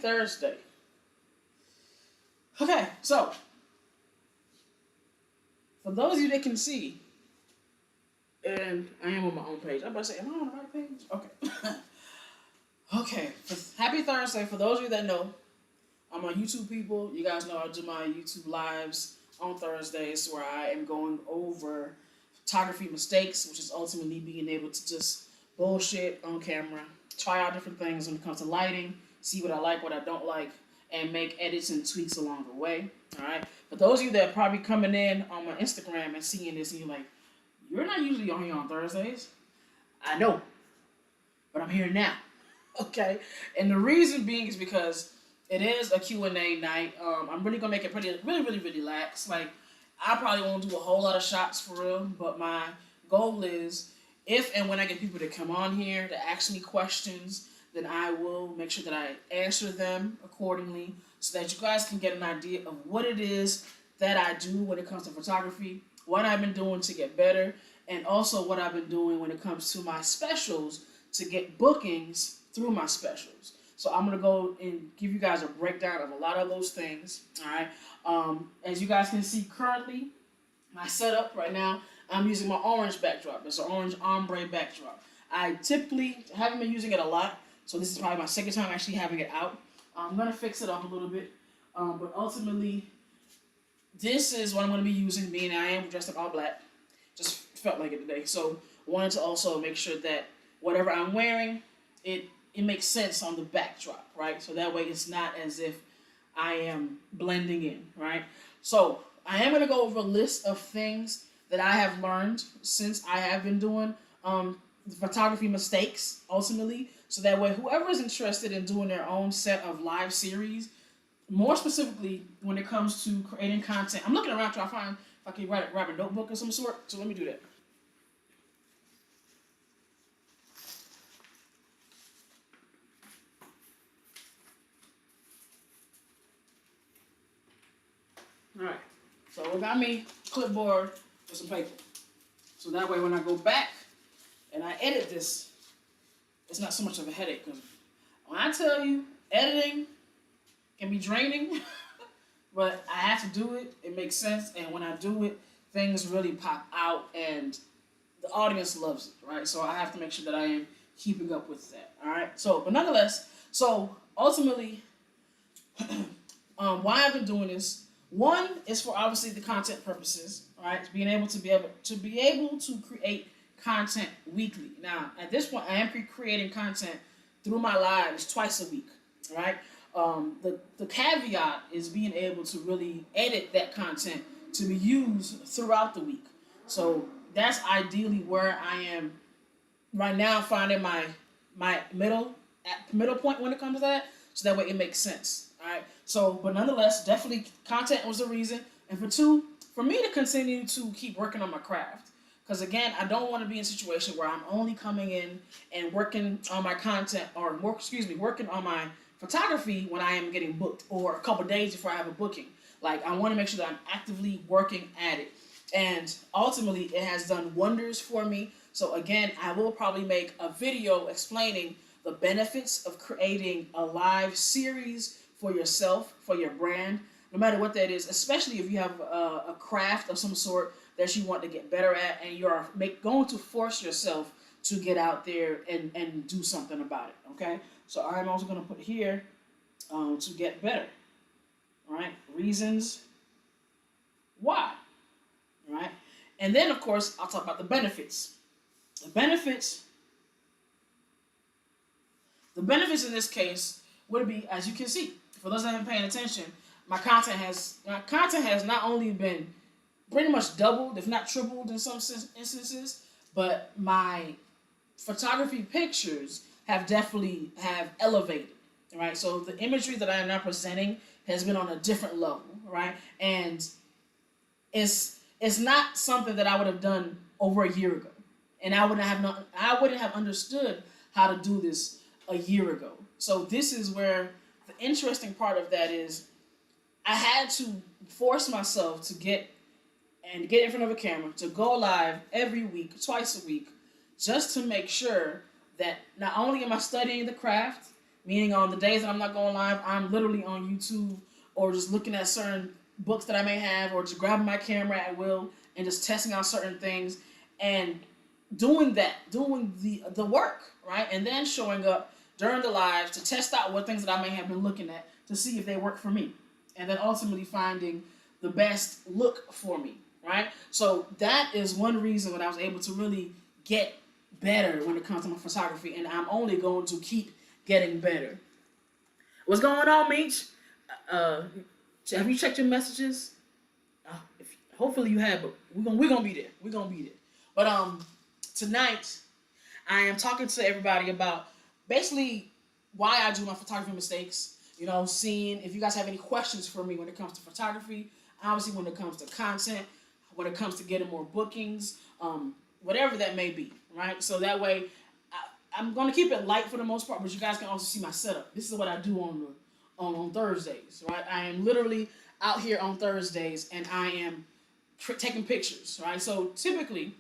Thursday. Okay, so for those of you that can see, and I am on my own page. I'm about to say, am I on the right page? Okay. Okay. Happy Thursday. For those of you that know, I'm on YouTube people. You guys know I do my YouTube lives on Thursdays where I am going over photography mistakes, which is ultimately being able to just bullshit on camera, try out different things when it comes to lighting, see what I like, what I don't like, and make edits and tweaks along the way. All right. For those of you that are probably coming in on my Instagram and seeing this and you're like, you're not usually on here on Thursdays. I know, but I'm here now. Okay. And the reason being is because it is a Q&A night. I'm really gonna make it really lax. Like, I probably won't do a whole lot of shots for real, but my goal is if and when I get people to come on here to ask me questions, then I will make sure that I answer them accordingly so that you guys can get an idea of what it is that I do when it comes to photography, what I've been doing to get better, and also what I've been doing when it comes to my specials to get bookings through my specials. So I'm going to go and give you guys a breakdown of a lot of those things. All right. As you guys can see currently, my setup right now, I'm using my orange backdrop. It's an orange ombre backdrop. I typically haven't been using it a lot, so this is probably my second time actually having it out. I'm going to fix it up a little bit, but ultimately, this is what I'm going to be using, being I am dressed up all black. Just felt like it today. So wanted to also make sure that whatever I'm wearing, it makes sense on the backdrop, right? So that way it's not as if I am blending in, right? So I am going to go over a list of things that I have learned since I have been doing photography mistakes, ultimately. So that way whoever is interested in doing their own set of live series, more specifically when it comes to creating content, I'm looking around trying to find if I can grab a notebook of some sort. So let me do that. Alright, so I got me a clipboard with some paper. So that way when I go back and I edit this, it's not so much of a headache. Because when I tell you, editing can be draining, but I have to do it. It makes sense. And when I do it, things really pop out and the audience loves it, right? So I have to make sure that I am keeping up with that, all right? So, but nonetheless, so ultimately, why I've been doing this, one is for obviously the content purposes, all right? Being able to create content weekly. Now, at this point, I am creating content through my lives twice a week, right? The caveat is being able to really edit that content to be used throughout the week. So that's ideally where I am right now, finding my middle point when it comes to that, so that way it makes sense. All right. So, but nonetheless, definitely content was the reason, and for two, for me to continue to keep working on my craft. Because again, I don't want to be in a situation where I'm only coming in and working on my content, or working on my photography when I am getting booked, or a couple days before I have a booking. Like, I want to make sure that I'm actively working at it. And ultimately, it has done wonders for me. So again, I will probably make a video explaining the benefits of creating a live series for yourself, for your brand, no matter what that is, especially if you have a craft of some sort that you want to get better at, and you're going to force yourself to get out there and do something about it, okay? So I'm also going to put here to get better, all right? Reasons why, all right? And then, of course, I'll talk about the benefits. The benefits in this case would be, as you can see, for those that haven't paying attention, my content has not only been pretty much doubled, if not tripled in some instances, but my photography pictures have definitely elevated, right? So the imagery that I am now presenting has been on a different level, right? And it's not something that I would have done over a year ago, and I wouldn't have understood how to do this a year ago. So this is where the interesting part of that is I had to force myself to get in front of a camera, to go live every week, twice a week, just to make sure that not only am I studying the craft, Meaning on the days that I'm not going live, I'm literally on YouTube or just looking at certain books that I may have, or just grabbing my camera at will and just testing out certain things and doing the work, right? And then showing up during the lives to test out what things that I may have been looking at to see if they work for me. And then ultimately finding the best look for me, right? So that is one reason that I was able to really get better when it comes to my photography, and I'm only going to keep getting better. What's going on, Meech? Have you checked your messages? Hopefully you have, but we're gonna be there. We're gonna be there. But tonight I am talking to everybody about basically why I do my photography mistakes. You know, seeing if you guys have any questions for me when it comes to photography, obviously when it comes to content, when it comes to getting more bookings, whatever that may be, right? So that way, I'm gonna keep it light for the most part, but you guys can also see my setup. This is what I do on Thursdays, right? I am literally out here on Thursdays, and I am taking pictures, right? So typically,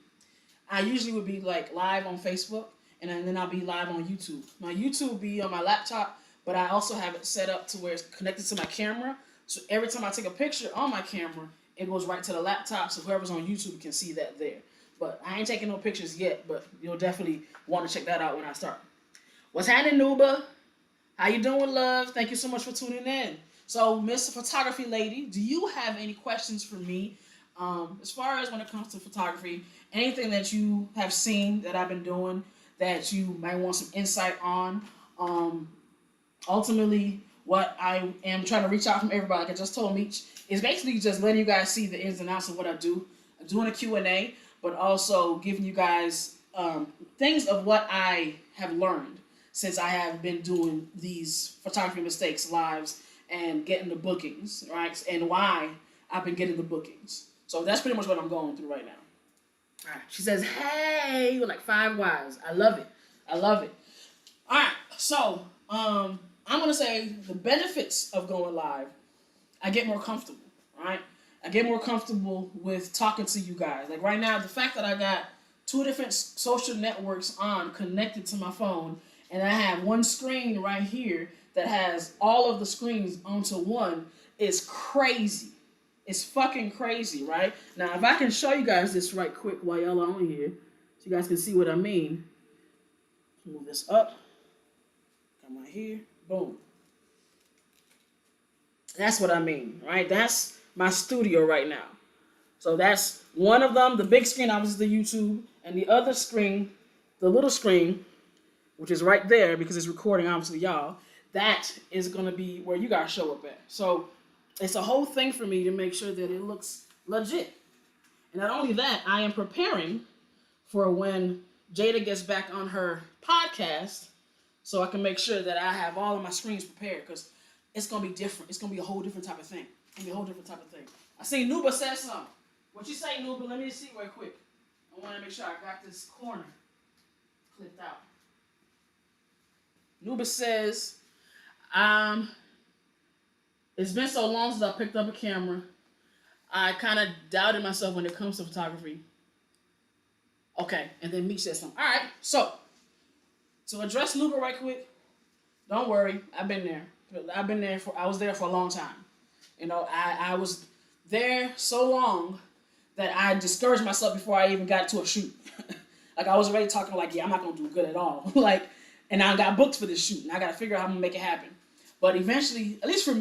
I usually would be like live on Facebook, and then I'll be live on YouTube. My YouTube will be on my laptop, but I also have it set up to where it's connected to my camera. So every time I take a picture on my camera, it goes right to the laptop, so whoever's on YouTube can see that there. But I ain't taking no pictures yet, but you'll definitely want to check that out when I start. What's happening, Nuba? How you doing, love? Thank you so much for tuning in. So, Miss Photography Lady, do you have any questions for me? As far as when it comes to photography, anything that you have seen that I've been doing that you might want some insight on. Ultimately, what I am trying to reach out from everybody, like I just told Meech, is basically just letting you guys see the ins and outs of what I do. I'm doing a Q&A, but also giving you guys things of what I have learned since I have been doing these photography mistakes lives and getting the bookings, right? And why I've been getting the bookings. So that's pretty much what I'm going through right now. All right. She says, hey, with like 5 Ys. I love it. I love it. All right. So I'm going to say the benefits of going live, I get more comfortable, right? I get more comfortable with talking to you guys. Like right now, the fact that I got 2 different social networks connected to my phone, and I have one screen right here that has all of the screens onto one is crazy. It's fucking crazy, right? Now, if I can show you guys this right quick while y'all are on here, so you guys can see what I mean. Move this up. Come right here. Boom. That's what I mean, right? That's my studio right now. So that's one of them. The big screen, obviously, the YouTube. And the other screen, the little screen, which is right there because it's recording, obviously, y'all, that is going to be where you guys show up at. So it's a whole thing for me to make sure that it looks legit. And not only that, I am preparing for when Jada gets back on her podcast so I can make sure that I have all of my screens prepared because it's going to be different. It's going to be a whole different type of thing. It's going to be a whole different type of thing. I see Nuba said something. What you say, Nuba? Let me see real quick. I want to make sure I got this corner clipped out. Nuba says, it's been so long since I picked up a camera. I kind of doubted myself when it comes to photography. Okay, and then Meech said something. All right, so to address Nuba right quick, don't worry, I've been there. I was there for a long time. You know, I was there so long that I discouraged myself before I even got to a shoot. Like I was already talking like, yeah, I'm not gonna do good at all. Like, and I got booked for this shoot, and I gotta figure out how I'm gonna make it happen. But eventually, at least for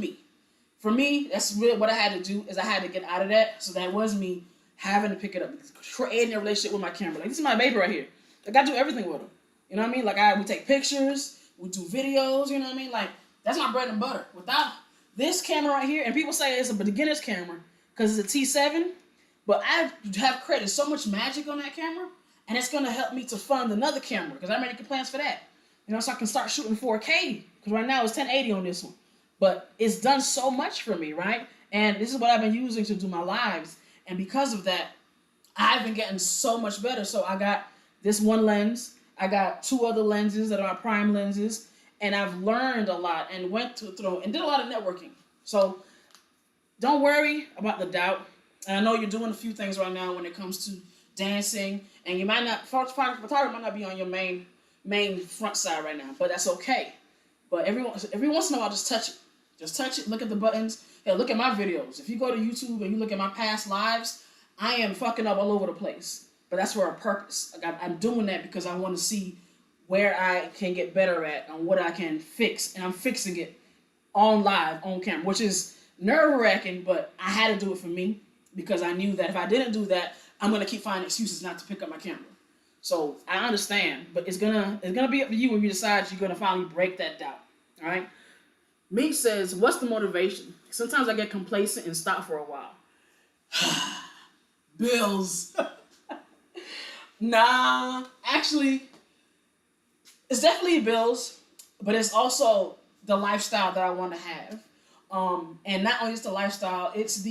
me, that's really what I had to do is I had to get out of that. So that was me having to pick it up, creating a relationship with my camera. Like this is my baby right here. Like I do everything with him. You know what I mean? Like we take pictures, we do videos. You know what I mean? Like that's my bread and butter. Without this camera right here, and people say it's a beginner's camera because it's a T7, but I have created so much magic on that camera, and it's gonna help me to fund another camera because I'm making plans for that. You know, so I can start shooting 4K because right now it's 1080 on this one. But it's done so much for me, right? And this is what I've been using to do my lives. And because of that, I've been getting so much better. So I got this one lens. I got 2 other lenses that are prime lenses. And I've learned a lot and went through and did a lot of networking. So don't worry about the doubt. And I know you're doing a few things right now when it comes to dancing. And you might not, photography might not be on your main front side right now. But that's okay. But every once in a while, just touch it. Just touch it. Look at the buttons. Hey, look at my videos. If you go to YouTube and you look at my past lives, I am fucking up all over the place. But that's for a purpose. Like I'm doing that because I want to see where I can get better at and what I can fix. And I'm fixing it on live, on camera, which is nerve-wracking, but I had to do it for me because I knew that if I didn't do that, I'm going to keep finding excuses not to pick up my camera. So I understand, but it's gonna be up to you when you decide you're gonna finally break that doubt. All right. Meek says, "What's the motivation? Sometimes I get complacent and stop for a while." Bills. Nah, actually, it's definitely bills, but it's also the lifestyle that I want to have. And not only is the lifestyle, it's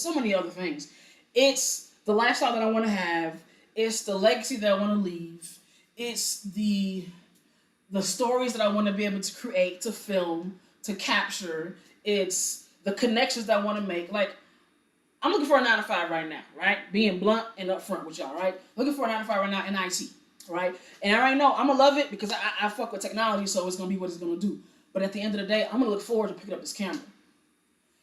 so many other things. It's the lifestyle that I want to have. It's the legacy that I want to leave. It's the stories that I want to be able to create, to film, to capture. It's the connections that I want to make. Like, I'm looking for a 9-to-5 right now, right? Being blunt and upfront with y'all, right? Looking for a 9-to-5 right now in IT, right? And I already know I'm going to love it because I fuck with technology, so it's going to be what it's going to do. But at the end of the day, I'm going to look forward to picking up this camera.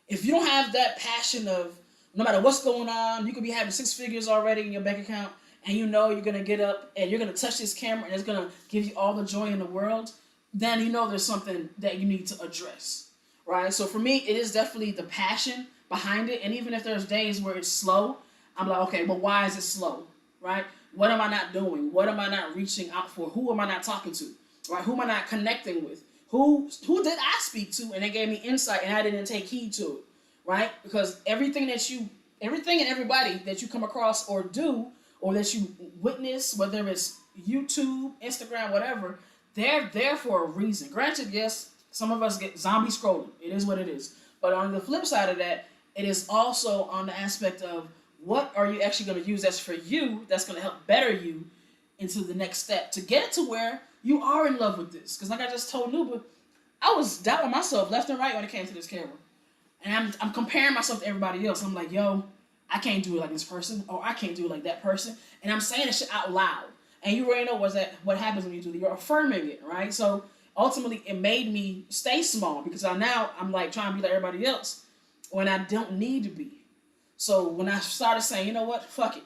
If you don't have that passion of, no matter what's going on, you could be having 6 figures already in your bank account, and you know you're going to get up and you're going to touch this camera and it's going to give you all the joy in the world, then you know there's something that you need to address, right? So for me, it is definitely the passion behind it. And even if there's days where it's slow, I'm like, okay, but why is it slow, right? What am I not doing? What am I not reaching out for? Who am I not talking to, right? Who am I not connecting with? Who did I speak to and they gave me insight and I didn't take heed to it, right? Because everything and everybody that you come across or do, or that you witness, whether it's YouTube, Instagram, whatever, they're there for a reason. Granted, yes, some of us get zombie scrolling. It is what it is. But on the flip side of that, it is also on the aspect of what are you actually going to use that's for you, that's going to help better you into the next step to get to where you are in love with this. Because like I just told Nuba, I was doubting myself left and right when it came to this camera. And I'm comparing myself to everybody else. I'm like, yo, I can't do it like this person, or I can't do it like that person. And I'm saying this shit out loud. And you already know what happens when you do it. You're affirming it, right? So ultimately, it made me stay small because I'm like trying to be like everybody else when I don't need to be. So when I started saying, you know what, fuck it.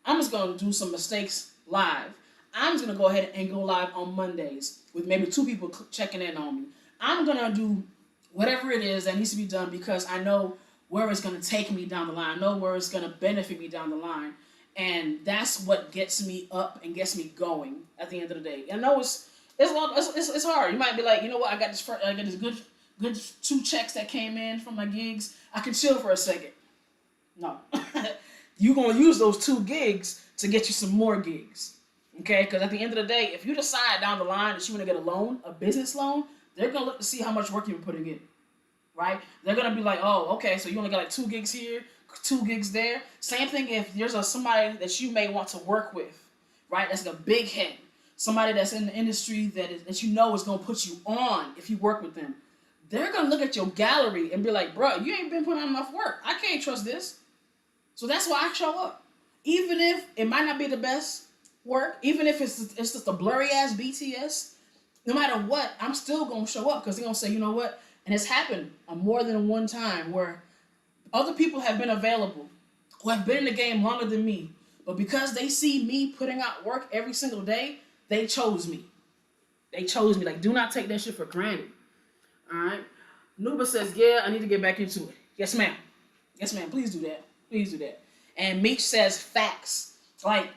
I'm just going to do some mistakes live. I'm just going to go ahead and go live on Mondays with maybe 2 people checking in on me. I'm going to do whatever it is that needs to be done because I know where it's going to take me down the line. I know where it's going to benefit me down the line. And that's what gets me up and gets me going at the end of the day. And I know it's hard. You might be like, you know what, I got this good 2 checks that came in from my gigs. I can chill for a second. No. You're going to use those 2 gigs to get you some more gigs. Okay? Because at the end of the day, if you decide down the line that you want to get a loan, a business loan, they're going to look to see how much work you've been putting in. Right? They're going to be like, oh, okay, so you only got like 2 gigs here, 2 gigs there. Same thing if there's somebody that you may want to work with, right? That's like a big head. Somebody that's in the industry that you know is going to put you on if you work with them. They're going to look at your gallery and be like, bro, you ain't been putting on enough work. I can't trust this. So that's why I show up. Even if it might not be the best work, even if it's just a blurry-ass BTS, no matter what, I'm still going to show up because they're going to say, you know what? And it's happened more than one time where other people have been available who have been in the game longer than me. But because they see me putting out work every single day, they chose me. They chose me. Like, do not take that shit for granted. All right? Nuba says, yeah, I need to get back into it. Yes, ma'am. Yes, ma'am. Please do that. Please do that. And Meech says facts. Like,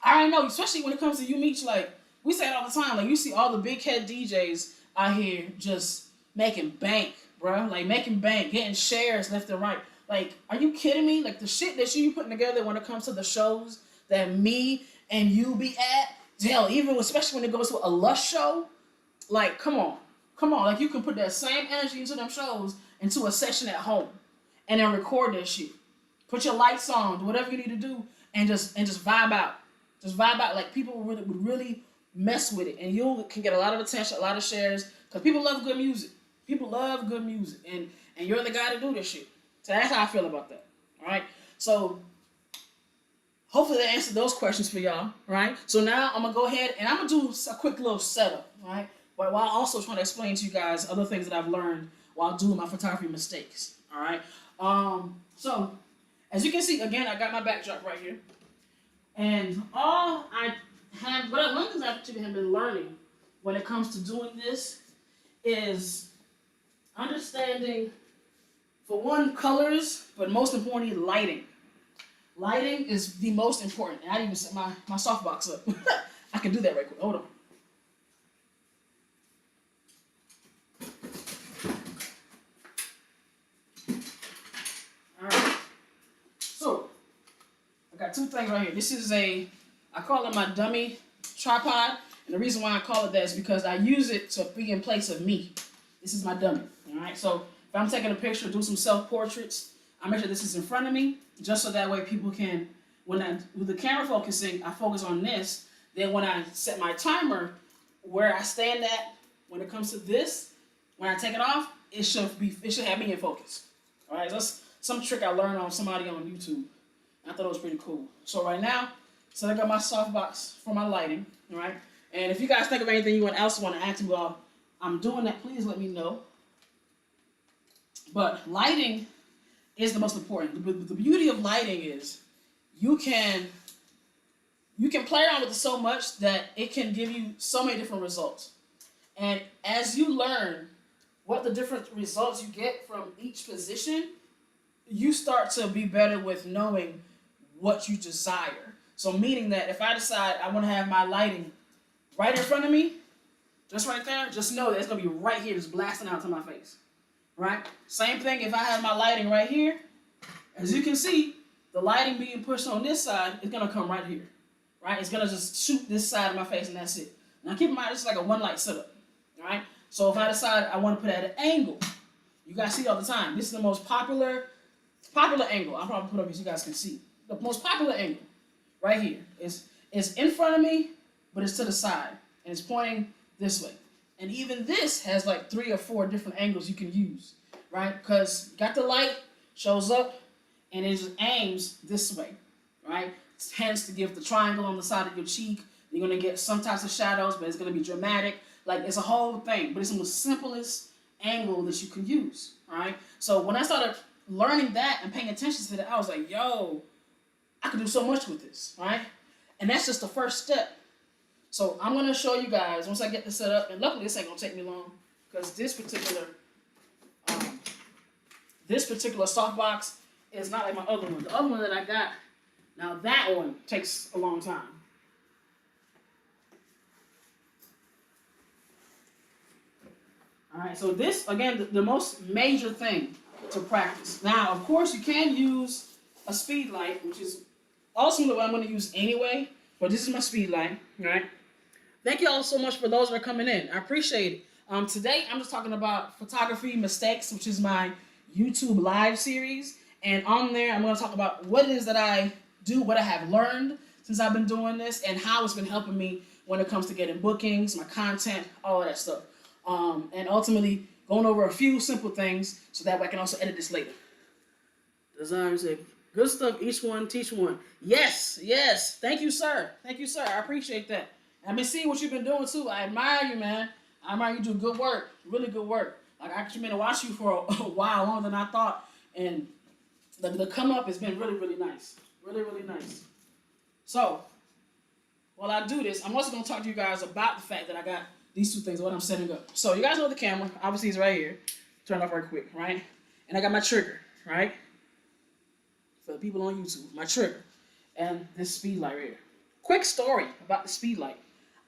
I already know, especially when it comes to you, Meech, like, we say it all the time. Like, you see all the big head DJs out here just making bank, bro. Like, making bank, getting shares left and right. Like, are you kidding me? Like, the shit that you putting together when it comes to the shows that me and you be at, hell, even especially when it goes to a Lush show, like, come on. Come on. Like, you can put that same energy into them shows into a session at home and then record that shit. Put your lights on, do whatever you need to do, and just vibe out. Just vibe out. Like, people would really mess with it. And you can get a lot of attention, a lot of shares, because people love good music. People love good music. And you're the guy to do this shit. So that's how I feel about that. All right? So hopefully that answered those questions for y'all. Right? So now I'm going to go ahead and I'm going to do a quick little setup. All right? while also trying to explain to you guys other things that I've learned while doing my photography mistakes. All right. So as you can see, again, I got my backdrop right here, and one thing I actually have been learning when it comes to doing this is understanding, for one, colors, but most importantly, lighting. Lighting is the most important. And I didn't even set my softbox up. I can do that right quick. Hold on. Alright. So, I got two things right here. This is I call it my dummy tripod. And the reason why I call it that is because I use it to be in place of me. This is my dummy. Alright, so if I'm taking a picture, do some self-portraits, I make sure this is in front of me, just so that way people can, with the camera focusing, I focus on this. Then when I set my timer, where I stand at, when it comes to this, when I take it off, it should have me in focus. Alright, so that's some trick I learned on somebody on YouTube. I thought it was pretty cool. So right now, so I got my softbox for my lighting, alright? And if you guys think of anything you else want to ask me while I'm doing that, please let me know. But lighting is the most important. The beauty of lighting is you can play around with it so much that it can give you so many different results. And as you learn what the different results you get from each position, you start to be better with knowing what you desire. So meaning that if I decide I want to have my lighting right in front of me, just right there, just know that it's going to be right here, just blasting out to my face. Right? Same thing if I have my lighting right here. As you can see, the lighting being pushed on this side is going to come right here. Right? It's going to just shoot this side of my face and that's it. Now keep in mind, this is like a one light setup. Alright? So if I decide I want to put it at an angle, you guys see it all the time. This is the most popular angle. I'll probably put it up here so you guys can see. The most popular angle right here is in front of me, but it's to the side. And it's pointing this way. And even this has like 3 or 4 different angles you can use, right? Because got the light, shows up, and it just aims this way, right? It tends to give the triangle on the side of your cheek. You're going to get some types of shadows, but it's going to be dramatic. Like, it's a whole thing, but it's the most simplest angle that you can use, all right? So when I started learning that and paying attention to that, I was like, yo, I could do so much with this, right? And that's just the first step. So I'm going to show you guys, once I get this set up, and luckily this ain't going to take me long, because this particular softbox is not like my other one. The other one that I got, now that one takes a long time. Alright, so this, again, the most major thing to practice. Now, of course, you can use a speed light, which is ultimately what I'm going to use anyway, but this is my speed light, right? Thank you all so much for those that are coming in. I appreciate it. Today, I'm just talking about photography mistakes, which is my YouTube live series. And on there, I'm going to talk about what it is that I do, what I have learned since I've been doing this, and how it's been helping me when it comes to getting bookings, my content, all of that stuff. And ultimately, going over a few simple things so that way I can also edit this later. Design say, good stuff, each one, teach one. Yes, yes. Thank you, sir. Thank you, sir. I appreciate that. I've been seeing what you've been doing, too. I admire you, man. I admire you do good work. Really good work. Like, I actually been to watch you for a while, longer than I thought. And the come up has been really, really nice. Really, really nice. So, while I do this, I'm also going to talk to you guys about the fact that I got these two things, what I'm setting up. So, you guys know the camera. Obviously, it's right here. Turn it off right quick, right? And I got my trigger, right? For the people on YouTube, my trigger. And this speed light right here. Quick story about the speed light.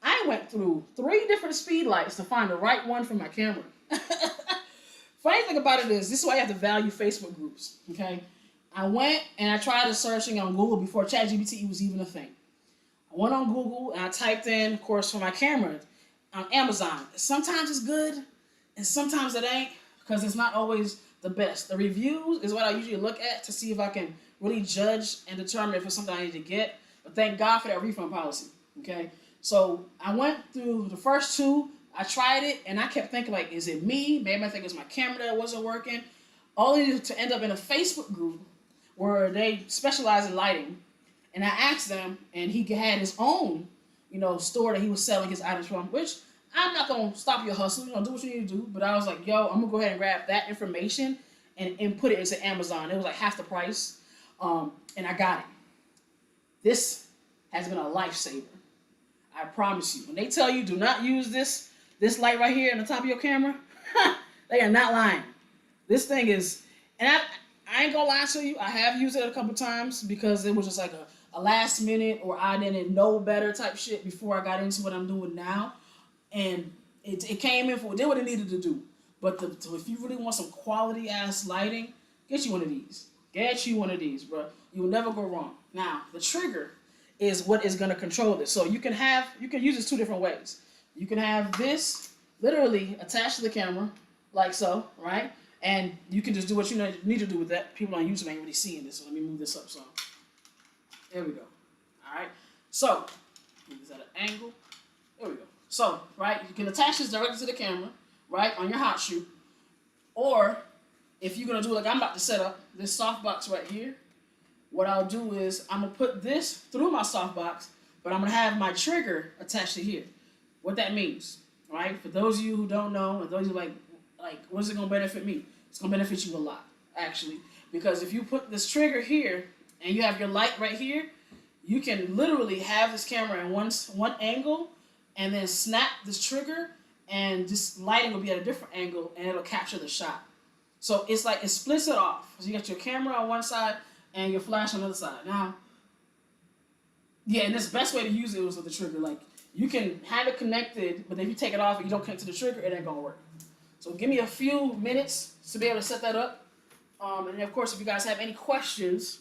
I went through 3 different speed lights to find the right one for my camera. Funny thing about it is, this is why you have to value Facebook groups, okay? I went and I tried searching on Google before ChatGPT was even a thing. I went on Google and I typed in, of course, for my camera on Amazon. Sometimes it's good and sometimes it ain't, because it's not always the best. The reviews is what I usually look at to see if I can really judge and determine if it's something I need to get. But thank God for that refund policy, okay? So I went through the first 2. I tried it, and I kept thinking, like, is it me? Maybe I think it was my camera that wasn't working. Only to end up in a Facebook group where they specialize in lighting. And I asked them, and he had his own, store that he was selling his items from, which I'm not gonna stop your hustle. Do what you need to do. But I was like, yo, I'm gonna go ahead and grab that information and put it into Amazon. It was like half the price, and I got it. This has been a lifesaver. I promise you. When they tell you do not use this light right here in the top of your camera, they are not lying. This thing is, and I ain't gonna lie to you. I have used it a couple times because it was just like a last minute or I didn't know better type shit before I got into what I'm doing now, and it came in for did what it needed to do. But if you really want some quality ass lighting, get you one of these. Get you one of these, bro. You will never go wrong. Now the trigger is what is gonna control this. So you can use this two different ways. You can have this literally attached to the camera, like so, right? And you can just do what you need to do with that. People on YouTube ain't really seeing this, so let me move this up. So there we go. All right. So move this at an angle. There we go. So right, you can attach this directly to the camera, right, on your hot shoe, or if you're gonna do like I'm about to set up this softbox right here. What I'll do is I'm gonna put this through my softbox, but I'm gonna have my trigger attached to here. What that means, right? For those of you who don't know, and those of you like, what is it gonna benefit me? It's gonna benefit you a lot, actually, because if you put this trigger here and you have your light right here, you can literally have this camera in one angle, and then snap this trigger, and this lighting will be at a different angle, and it'll capture the shot. So it's like it splits it off. So you got your camera on one side and your flash on the other side. Now, yeah, and this best way to use it was with the trigger. Like, you can have it connected, but if you take it off and you don't connect to the trigger, it ain't gonna work. So give me a few minutes to be able to set that up. And of course, if you guys have any questions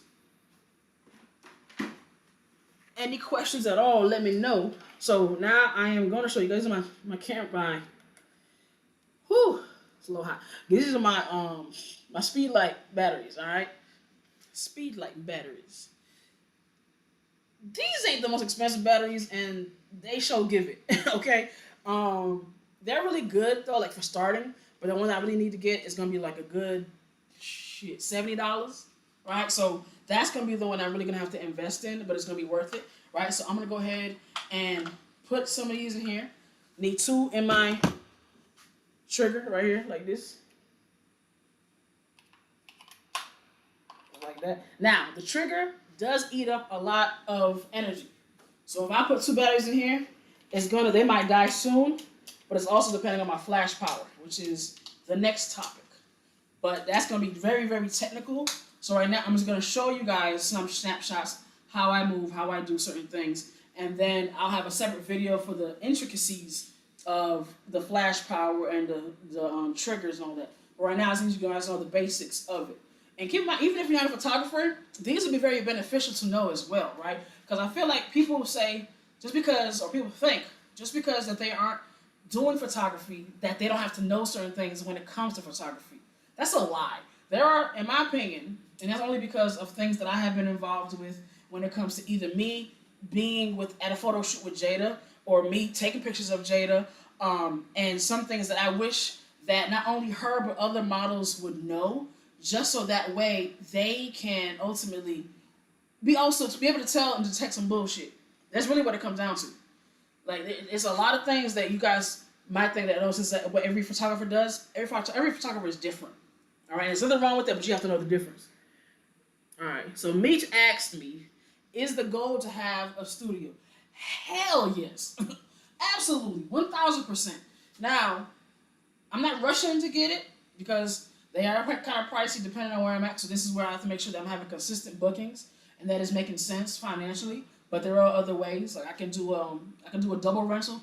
at all, let me know. So now I am going to show you guys my camera. Whew, it's a little hot. These are my my Speedlight batteries. All right. Speedlight batteries. These ain't the most expensive batteries, and they show give it. Okay, they're really good though, like for starting. But the one I really need to get is gonna be like a good $70, right? So that's gonna be the one I'm really gonna have to invest in, but it's gonna be worth it, right? So I'm gonna go ahead and put some of these in here. Need two in my trigger right here, like this. Like that. Now, the trigger does eat up a lot of energy. So if I put two batteries in here, they might die soon, but it's also depending on my flash power, which is the next topic. But that's gonna be very, very technical. So right now, I'm just gonna show you guys some snapshots, how I move, how I do certain things, and then I'll have a separate video for the intricacies of the flash power and the triggers and all that. But right now, I need you guys to know the basics of it. And keep in mind, even if you're not a photographer, these would be very beneficial to know as well, right? Because I feel like people say, people think, just because that they aren't doing photography, that they don't have to know certain things when it comes to photography. That's a lie. There are, in my opinion, and that's only because of things that I have been involved with when it comes to either me being at a photo shoot with Jada, or me taking pictures of Jada, and some things that I wish that not only her, but other models would know, just so that way they can ultimately be able to tell and detect some bullshit. That's really what it comes down to. Like, it's a lot of things that you guys might think that knows that what every photographer does. Every photographer is different. All right, there's nothing wrong with that, but you have to know the difference. All right, so Meech asked me, is the goal to have a studio? Hell yes. Absolutely, 1,000%. Now, I'm not rushing to get it because they are kind of pricey depending on where I'm at. So this is where I have to make sure that I'm having consistent bookings and that is making sense financially. But there are other ways. Like I can do a double rental,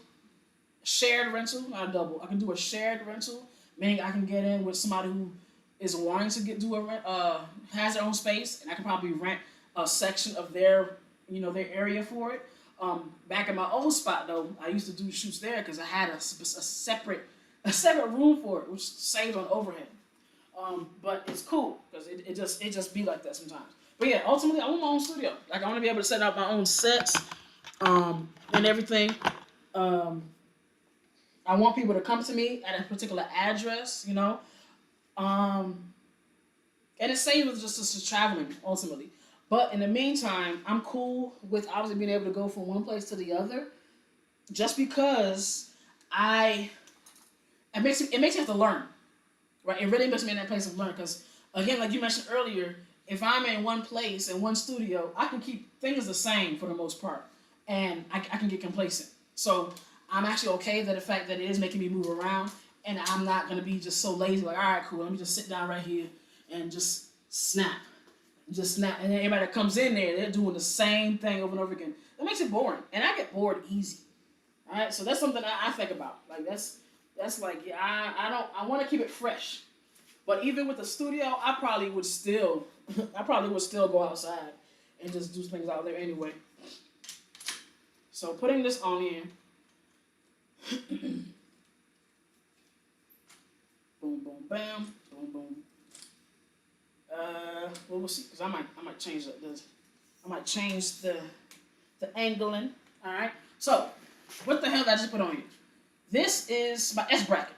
shared rental, not a double. I can do a shared rental, meaning I can get in with somebody who is wanting to has their own space, and I can probably rent a section of their area for it. Back in my old spot though, I used to do shoots there because I had a separate room for it, which saved on overhead. But it's cool because it just be like that sometimes. But yeah, ultimately I want my own studio. Like I want to be able to set up my own sets, and everything. I want people to come to me at a particular address, and it saves just traveling ultimately. But in the meantime, I'm cool with obviously being able to go from one place to the other, just because I it makes me have to learn, right? It really puts me in that place of learn because again, like you mentioned earlier, if I'm in one place in one studio, I can keep things the same for the most part, and I can get complacent. So I'm actually okay that the fact that it is making me move around, and I'm not gonna be just so lazy. Like, all right, cool, let me just sit down right here and just snap, and then everybody that comes in there, they're doing the same thing over and over again. That makes it boring, and I get bored easy. All right, so that's something I think about. Like that's like yeah, I want to keep it fresh. But even with the studio, I probably would still go outside and just do things out there anyway. So putting this on here, boom, boom, bam, boom, boom. Well, we'll see, cause I might change the angling. All right. So, what the hell did I just put on here? This is my S bracket.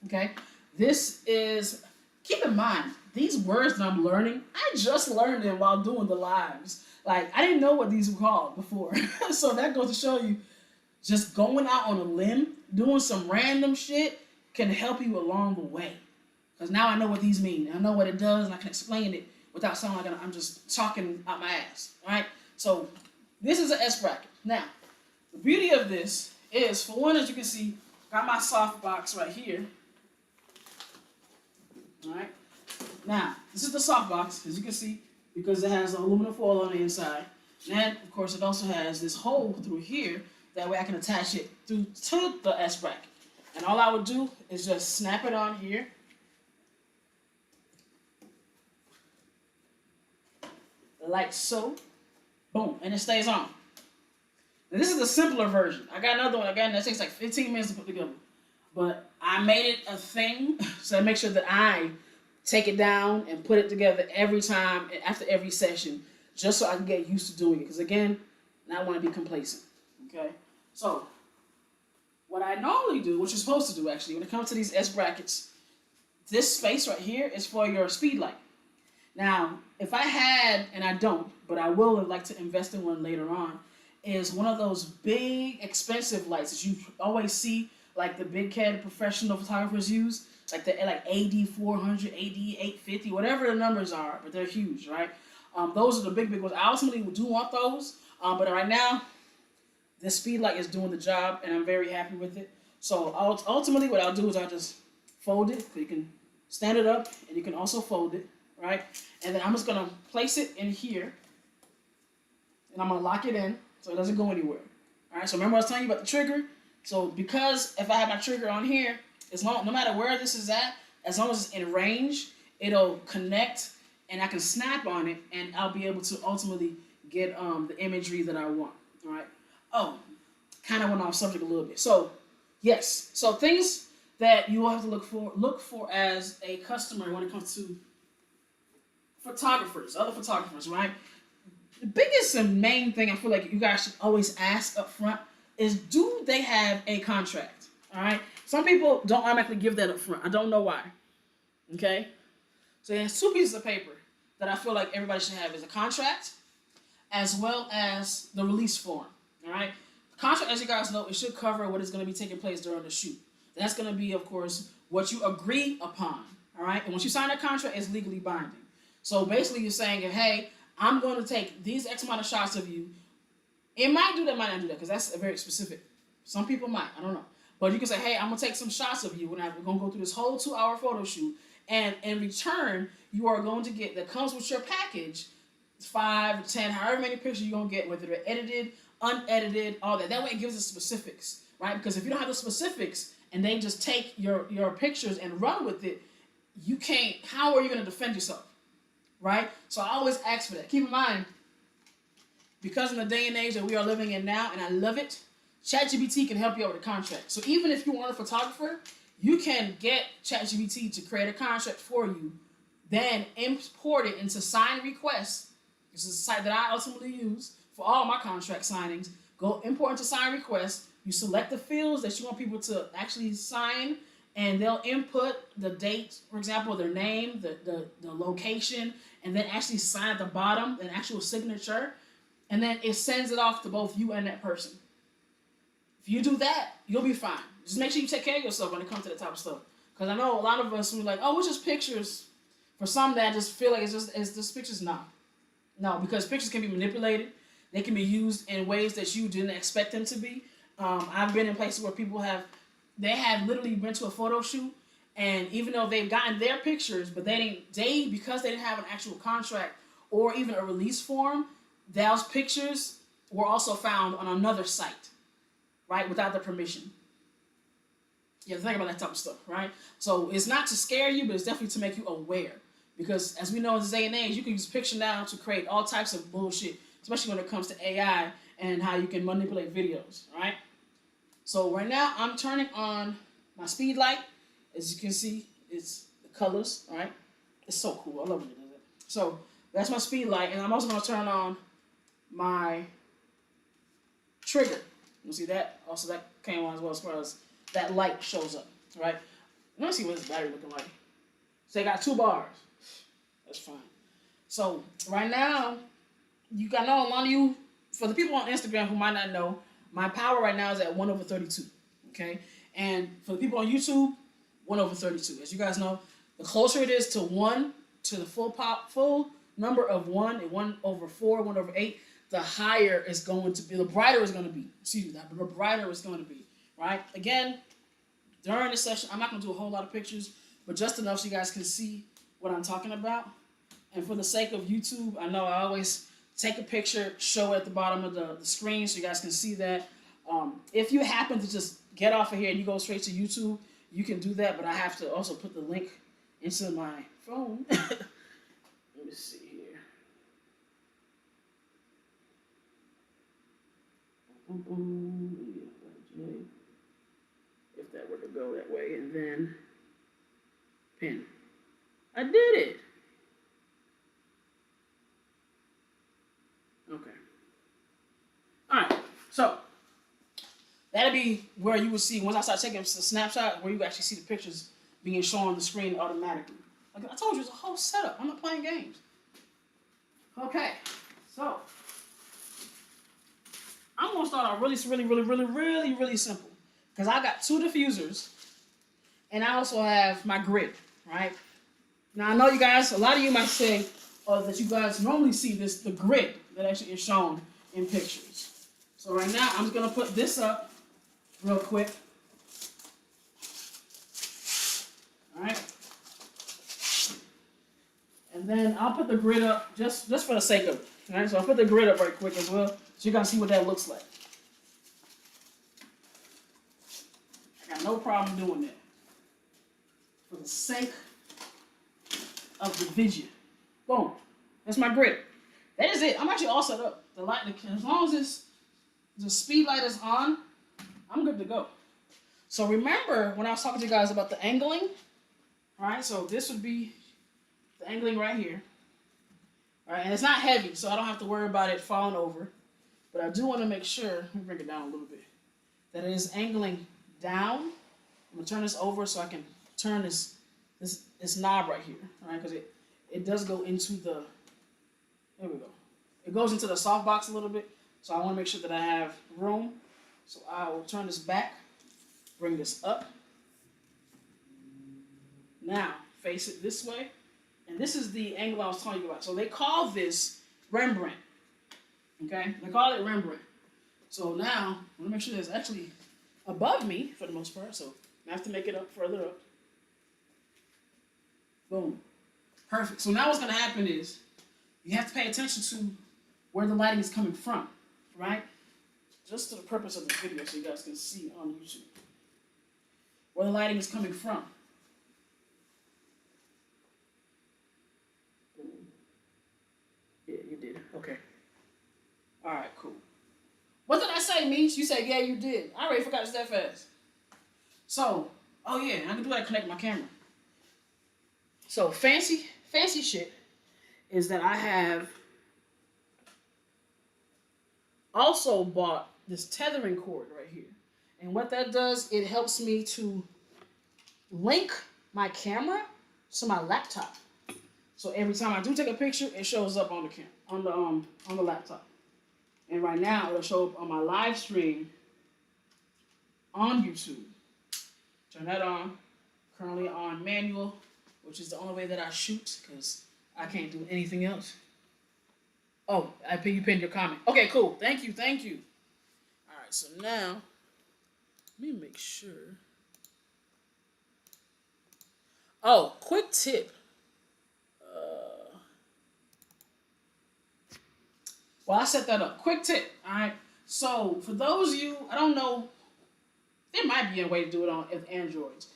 Okay. This is. Keep in mind these words that I'm learning. I just learned them while doing the lives. Like I didn't know what these were called before. So that goes to show you, just going out on a limb, doing some random shit can help you along the way. Because now I know what these mean. I know what it does, and I can explain it without sounding like I'm just talking out my ass. All right? So this is an S bracket. Now, the beauty of this is, for one, as you can see, got my soft box right here. All right? Now, this is the soft box, as you can see, because it has aluminum foil on the inside. And, of course, it also has this hole through here. That way I can attach it to the S bracket. And all I would do is just snap it on here. Like so. Boom. And it stays on. Now, this is the simpler version. I got another one again that takes like 15 minutes to put together. But I made it a thing so I make sure that I take it down and put it together every time after every session just so I can get used to doing it. Because again, I want to be complacent. Okay? So, what I normally do, what you're supposed to do actually, when it comes to these S brackets, this space right here is for your speed light. Now, if I had, and I don't, but I will like to invest in one later on, is one of those big, expensive lights that you always see, like the big head professional photographers use, like the AD400, AD850, whatever the numbers are, but they're huge, right? Those are the big ones. I ultimately do want those, but right now, this speed light is doing the job, and I'm very happy with it. So ultimately, what I'll do is I'll just fold it. So you can stand it up, and you can also fold it, right? And then I'm just gonna place it in here, and I'm gonna lock it in so it doesn't go anywhere. All right. So remember I was telling you about the trigger. So because if I have my trigger on here, no matter where this is at, as long as it's in range, it'll connect, and I can snap on it, and I'll be able to ultimately get the imagery that I want. All right. Oh, kind of went off subject a little bit. So, yes. So things that you will have to look for as a customer when it comes to other photographers, right? The biggest and main thing I feel like you guys should always ask up front is, do they have a contract? All right. Some people don't automatically give that up front. I don't know why. Okay. So there's two pieces of paper that I feel like everybody should have: is a contract as well as the release form. All right. The contract, as you guys know, it should cover what is going to be taking place during the shoot. That's going to be, of course, what you agree upon. All right. And once you sign that contract, it's legally binding. So basically, you're saying, hey, I'm going to take these X amount of shots of you. It might do that, might not do that, because that's very specific. Some people might, I don't know. But you can say, hey, I'm going to take some shots of you, and we're going to go through this whole 2-hour photo shoot. And in return, you are going to get, that comes with your package, 5, 10, however many pictures you're going to get, whether they're edited, unedited, all that. That way it gives us specifics, right? Because if you don't have the specifics, and they just take your pictures and run with it, you can't, how are you going to defend yourself? Right? So I always ask for that. Keep in mind, because in the day and age that we are living in now, and I love it, ChatGPT can help you out with a contract. So even if you aren't a photographer, you can get ChatGPT to create a contract for you, then import it into Sign Request. This is a site that I ultimately use for all my contract signings. Go import into Sign Request. You select the fields that you want people to actually sign, and they'll input the date, for example, their name, the location, and then actually sign at the bottom, an actual signature, and then it sends it off to both you and that person. If you do that, you'll be fine. Just make sure you take care of yourself when it comes to that type of stuff. Because I know a lot of us who are like, oh, it's just pictures. For some that just feel like it's just pictures. No, because pictures can be manipulated. They can be used in ways that you didn't expect them to be. I've been in places where people have literally been to a photo shoot, and even though they've gotten their pictures, but because they didn't have an actual contract or even a release form, those pictures were also found on another site, right, without their permission. You have to think about that type of stuff, right? So it's not to scare you, but it's definitely to make you aware. Because as we know in this day and age, you can use picture now to create all types of bullshit, especially when it comes to AI and how you can manipulate videos, right? So right now I'm turning on my speed light. As you can see, it's the colors, right? It's so cool. I love when it does it. So that's my speed light, and I'm also going to turn on my trigger. You see that? Also, that came on as far as that light shows up, right? Let me see what this battery looking like. So I got 2 bars. That's fine. So right now, you got know a lot of you, for the people on Instagram who might not know, my power right now is at 1/32. Okay, and for the people on YouTube, 1/32. As you guys know, the closer it is to 1 to the full number of 1 and 1/4, 1/8, the higher it's going to be. The brighter it's going to be. Excuse me, the brighter it's going to be. Right. Again, during this session, I'm not going to do a whole lot of pictures, but just enough so you guys can see what I'm talking about. And for the sake of YouTube, I know I always take a picture, show it at the bottom of the screen so you guys can see that. If you happen to just get off of here and you go straight to YouTube, you can do that, but I have to also put the link into my phone. Let me see here. If that were to go that way, and then pin. I did it. Okay. All right. So that'll be where you will see, once I start taking a snapshot, where you actually see the pictures being shown on the screen automatically. Like I told you, it's a whole setup. I'm not playing games. Okay. So I'm gonna start out really simple, because I got 2 diffusers, and I also have my grid. Right. Now I know you guys. A lot of you might say, that you guys normally see the grid that actually is shown in pictures. So right now, I'm just going to put this up real quick. All right. And then I'll put the grid up just for the sake of it. All right. So I'll put the grid up right quick as well, so you guys see what that looks like. I got no problem doing that for the sake of the video. Boom. That's my grid. That is it. I'm actually all set up. The light, as long as the speed light is on, I'm good to go. So remember when I was talking to you guys about the angling? Alright, so this would be the angling right here. Alright, and it's not heavy, so I don't have to worry about it falling over. But I do want to make sure, let me bring it down a little bit, that it is angling down. I'm going to turn this over so I can turn this knob right here. Alright, because it does go into the, there we go. It goes into the softbox a little bit, so I want to make sure that I have room. So I will turn this back, bring this up. Now, face it this way. And this is the angle I was telling you about. So they call this Rembrandt. Okay? They call it Rembrandt. So now, I want to make sure that it's actually above me for the most part. So I have to make it up further up. Boom. Perfect. So now what's going to happen is you have to pay attention to where the lighting is coming from, right? Just to the purpose of the video so you guys can see on YouTube. Where the lighting is coming from. Yeah, you did. Okay. All right, cool. What did I say, Meech? You said, yeah, you did. I already forgot it's that fast. So, oh yeah, I can do that, connect my camera. So, fancy shit is that I have also bought this tethering cord right here. And what that does, it helps me to link my camera to my laptop. So every time I do take a picture, it shows up on the camera, on the laptop. And right now, it'll show up on my live stream on YouTube. Turn that on. Currently on manual, which is the only way that I shoot because I can't do anything else. Oh, you pinned your comment. Okay, cool. Thank you, thank you. All right, so now let me make sure. Oh, quick tip. Well, I set that up. Quick tip. All right. So for those of you, I don't know, there might be a way to do it on with Androids.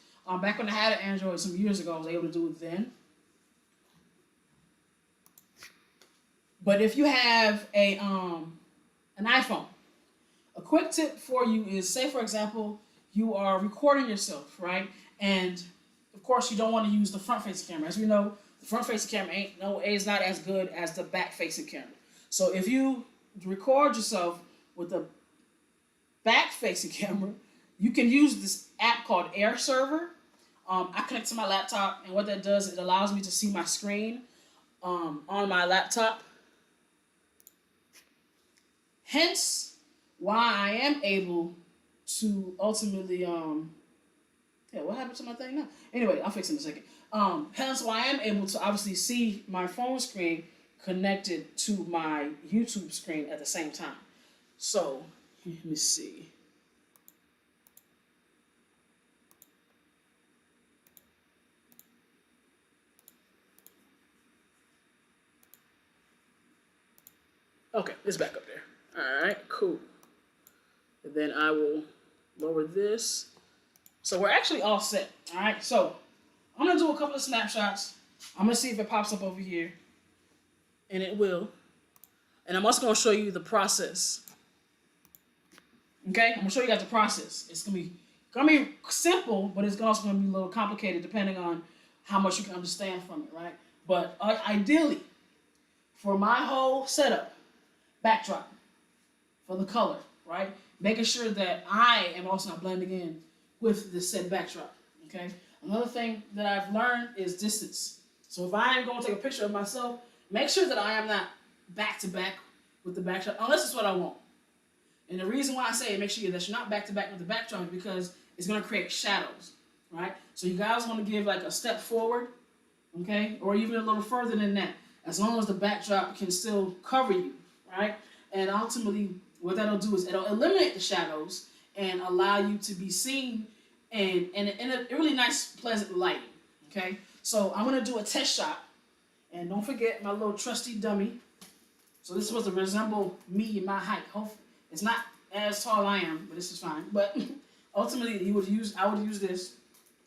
Back when I had an Android some years ago, I was able to do it then. But if you have an iPhone, a quick tip for you is, say for example, you are recording yourself, right? And of course, you don't want to use the front-facing camera. As we know, the front-facing camera is not as good as the back-facing camera. So if you record yourself with the back-facing camera, you can use this app called Air Server. I connect to my laptop, and what that does, it allows me to see my screen on my laptop. Hence, why I am able to ultimately yeah, what happened to my thing now? Anyway, I'll fix it in a second. Hence why I am able to obviously see my phone screen connected to my YouTube screen at the same time. So, let me see. Okay, it's back up there. Alright, cool. And then I will lower this. So we're actually all set. Alright, so I'm going to do a couple of snapshots. I'm going to see if it pops up over here. And it will. And I'm also going to show you the process. Okay, I'm going to show you guys the process. It's going to be simple, but it's also going to be a little complicated depending on how much you can understand from it, right? But ideally, for my whole setup, backdrop for the color, right? Making sure that I am also not blending in with the said backdrop, okay? Another thing that I've learned is distance. So if I am going to take a picture of myself, make sure that I am not back to back with the backdrop, unless it's what I want. And the reason why I say make sure that you're not back to back with the backdrop is because it's going to create shadows, right? So you guys want to give like a step forward, okay? Or even a little further than that, as long as the backdrop can still cover you, right? And ultimately, what that'll do is it'll eliminate the shadows and allow you to be seen in a really nice, pleasant lighting, okay? So I'm going to do a test shot. And don't forget my little trusty dummy. So this is supposed to resemble me and my height. Hopefully, it's not as tall as I am, but this is fine. But ultimately, I would use this,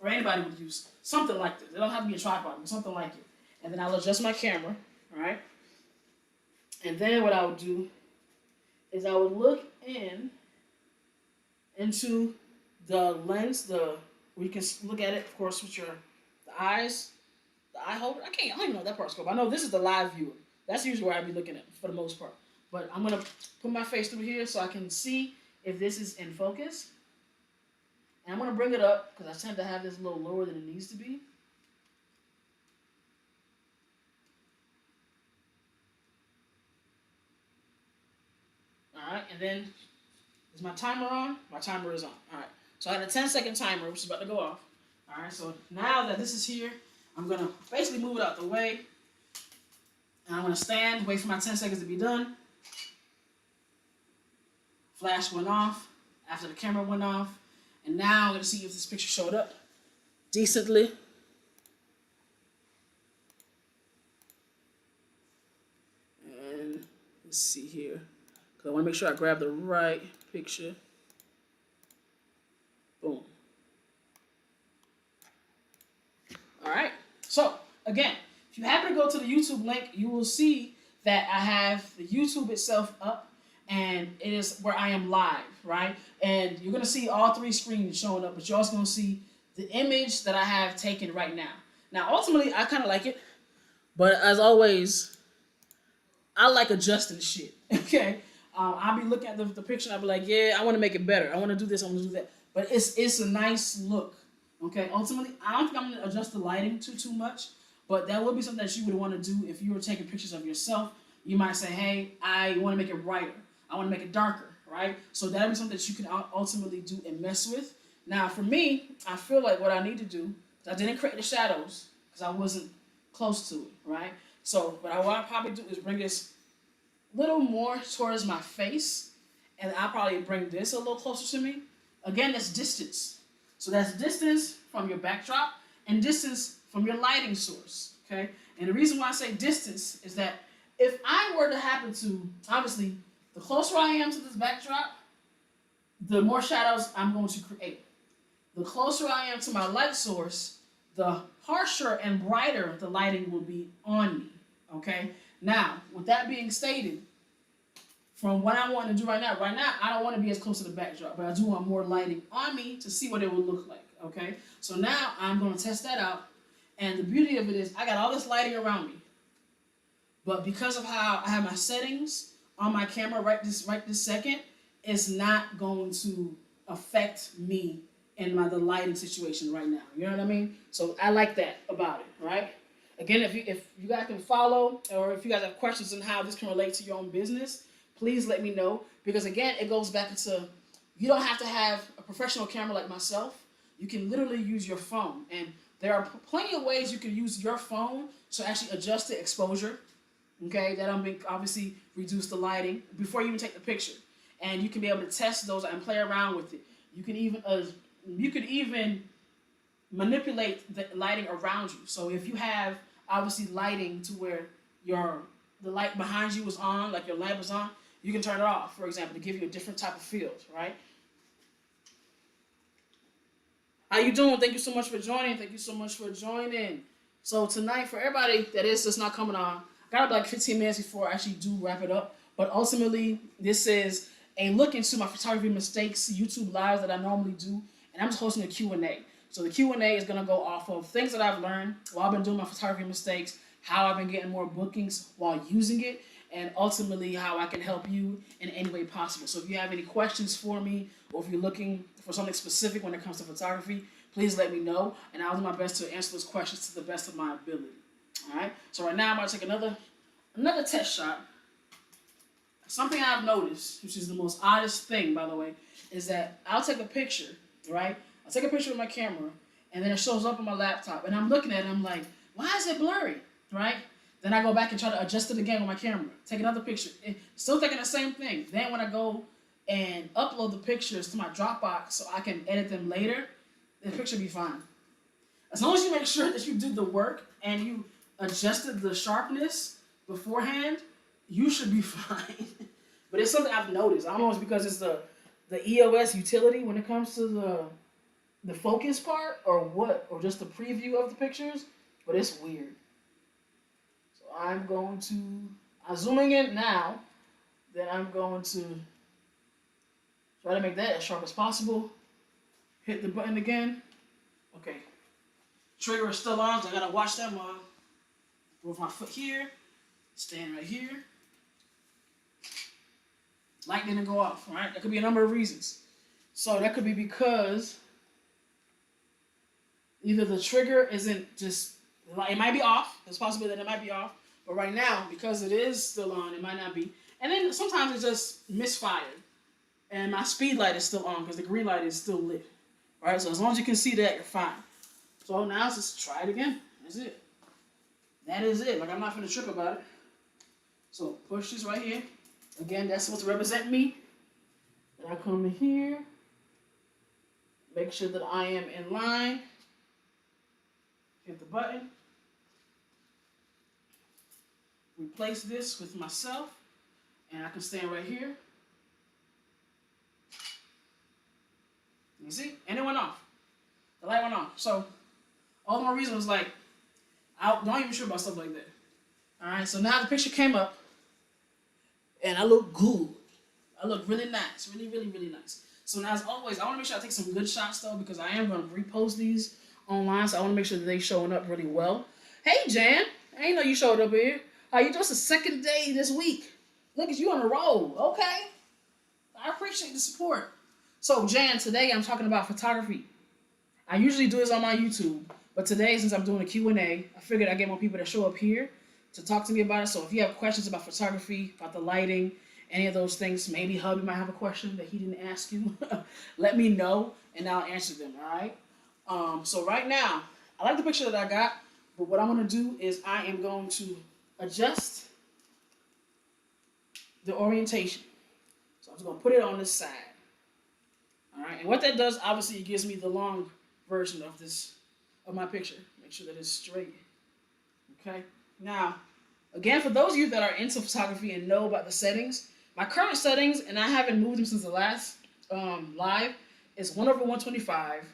or anybody would use something like this. It don't have to be a tripod, but something like it. And then I'll adjust my camera, all right? And then what I would do is I would look into the lens, where you can look at it, of course, with the eyes, the eye holder. I don't even know that part's called. I know this is the live viewer. That's usually where I'd be looking at for the most part. But I'm gonna put my face through here so I can see if this is in focus. And I'm gonna bring it up because I tend to have this a little lower than it needs to be. Alright, and then is my timer on? My timer is on. Alright, so I had a 10-second timer, which is about to go off. Alright, so now that this is here, I'm going to basically move it out the way. And I'm going to stand, wait for my 10 seconds to be done. Flash went off after the camera went off. And now I'm going to see if this picture showed up decently. And let's see here. I want to make sure I grab the right picture. Boom. All right. So, again, if you happen to go to the YouTube link, you will see that I have the YouTube itself up, and it is where I am live, right? And you're going to see all three screens showing up, but you're also going to see the image that I have taken right now. Now, ultimately, I kind of like it, but as always, I like adjusting shit, okay? I'll be looking at the picture and I'll be like, yeah, I want to make it better. I want to do this, I want to do that. But it's a nice look, okay? Ultimately, I don't think I'm going to adjust the lighting too much, but that would be something that you would want to do if you were taking pictures of yourself. You might say, hey, I want to make it brighter. I want to make it darker, right? So that would be something that you can ultimately do and mess with. Now, for me, I feel like what I need to do, I didn't create the shadows because I wasn't close to it, right? So, what I probably do is bring this a little more towards my face, and I'll probably bring this a little closer to me. Again, that's distance. So that's distance from your backdrop and distance from your lighting source, okay? And the reason why I say distance is that if I were to happen to, obviously, the closer I am to this backdrop, the more shadows I'm going to create. The closer I am to my light source, the harsher and brighter the lighting will be on me, okay? Now, with that being stated, from what I want to do right now I don't want to be as close to the backdrop, but I do want more lighting on me to see what it would look like, okay? So now I'm going to test that out, and the beauty of it is I got all this lighting around me, but because of how I have my settings on my camera right this second, it's not going to affect me in the lighting situation right now. You know what I mean? So I like that about it, right? Again, if you guys can follow, or if you guys have questions on how this can relate to your own business, please let me know. Because again, it goes back into, you don't have to have a professional camera like myself. You can literally use your phone. And there are plenty of ways you can use your phone to actually adjust the exposure. Okay, that'll obviously reduce the lighting before you even take the picture. And you can be able to test those and play around with it. You can even manipulate the lighting around you. So if you have obviously lighting to where the light behind you is on, like your lamp is on, you can turn it off, for example, to give you a different type of field, right? How you doing? Thank you so much for joining. Thank you so much for joining. So tonight, for everybody that is just not coming on, I got like 15 minutes before I actually do wrap it up. But ultimately, this is a look into my photography mistakes YouTube lives that I normally do, and I'm just hosting a Q&A. So the Q&A is going to go off of things that I've learned while I've been doing my photography mistakes, how I've been getting more bookings while using it, and ultimately how I can help you in any way possible. So if you have any questions for me, or if you're looking for something specific when it comes to photography, please let me know, and I'll do my best to answer those questions to the best of my ability. All right. So right now I'm going to take another test shot. Something I've noticed, which is the most oddest thing, by the way, is that I'll take a picture, right? I'll take a picture with my camera, and then it shows up on my laptop, and I'm looking at it, and I'm like, why is it blurry, right? Then I go back and try to adjust it again on my camera, take another picture, still thinking the same thing. Then when I go and upload the pictures to my Dropbox so I can edit them later, the picture will be fine. As long as you make sure that you did the work and you adjusted the sharpness beforehand, you should be fine. But it's something I've noticed. I don't know if it's because it's the EOS utility when it comes to the focus part, or what, or just the preview of the pictures, but it's weird. So I'm zooming in now, then I'm going to try to make that as sharp as possible. Hit the button again. Okay. Trigger is still on, so I gotta watch them on. Move my foot here, stand right here. Light didn't go off, right? That could be a number of reasons. So that could be because either the trigger isn't just, it might be off. There's a possibility that it might be off. But right now, because it is still on, it might not be. And then sometimes it's just misfired. And my speed light is still on because the green light is still lit. Right? So as long as you can see that, you're fine. So now let's just try it again. That's it. That is it. Like, I'm not going to trip about it. So push this right here. Again, that's supposed to represent me. And I come in here. Make sure that I am in line. Hit the button. Replace this with myself. And I can stand right here. You see? And it went off. The light went off. So, all my reason was like, I don't even sure about stuff like that. Alright, so now the picture came up. And I look good. I look really nice. Really, really, really nice. So now, as always, I want to make sure I take some good shots, though, because I am going to repost these online. So I want to make sure that they showing up really well. Hey, Jan. I didn't know you showed up here. How you doing? It's the second day this week. Look at you on the roll. Okay. I appreciate the support. So, Jan, today I'm talking about photography. I usually do this on my YouTube. But today, since I'm doing a Q&A, I figured I'd get more people that show up here to talk to me about it. So if you have questions about photography, about the lighting, any of those things, maybe hubby might have a question that he didn't ask you. Let me know and I'll answer them. All right. So right now, I like the picture that I got, but what I'm gonna do is I am going to adjust the orientation. So I'm just gonna put it on this side. All right. And what that does, obviously, it gives me the long version of my picture. Make sure that it's straight. Okay. Now, again, for those of you that are into photography and know about the settings, my current settings, and I haven't moved them since the last live, is 1/125.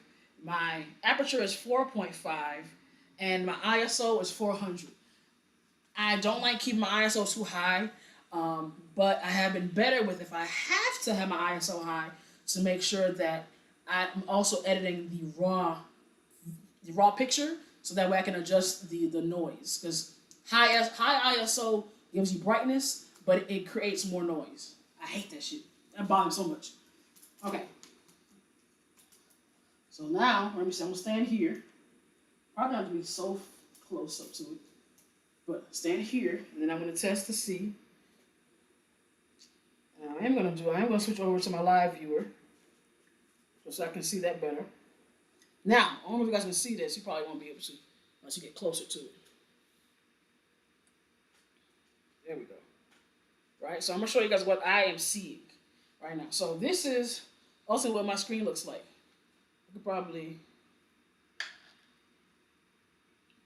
My aperture is 4.5, and my ISO is 400. I don't like keeping my ISO too high, but I have been better with if I have to have my ISO high to make sure that I'm also editing the raw picture, so that way I can adjust the noise, because high ISO gives you brightness, but it creates more noise. I hate that shit. That bothers me so much. Okay. So now, let me see, I'm gonna stand here. Probably not have to be so close up to it, but stand here, and then I'm gonna test to see. And I am gonna switch over to my live viewer, so I can see that better. Now, I don't know if you guys can see this. You probably won't be able to unless you get closer to it. There we go. Right, so I'm gonna show you guys what I am seeing right now. So this is also what my screen looks like. I could probably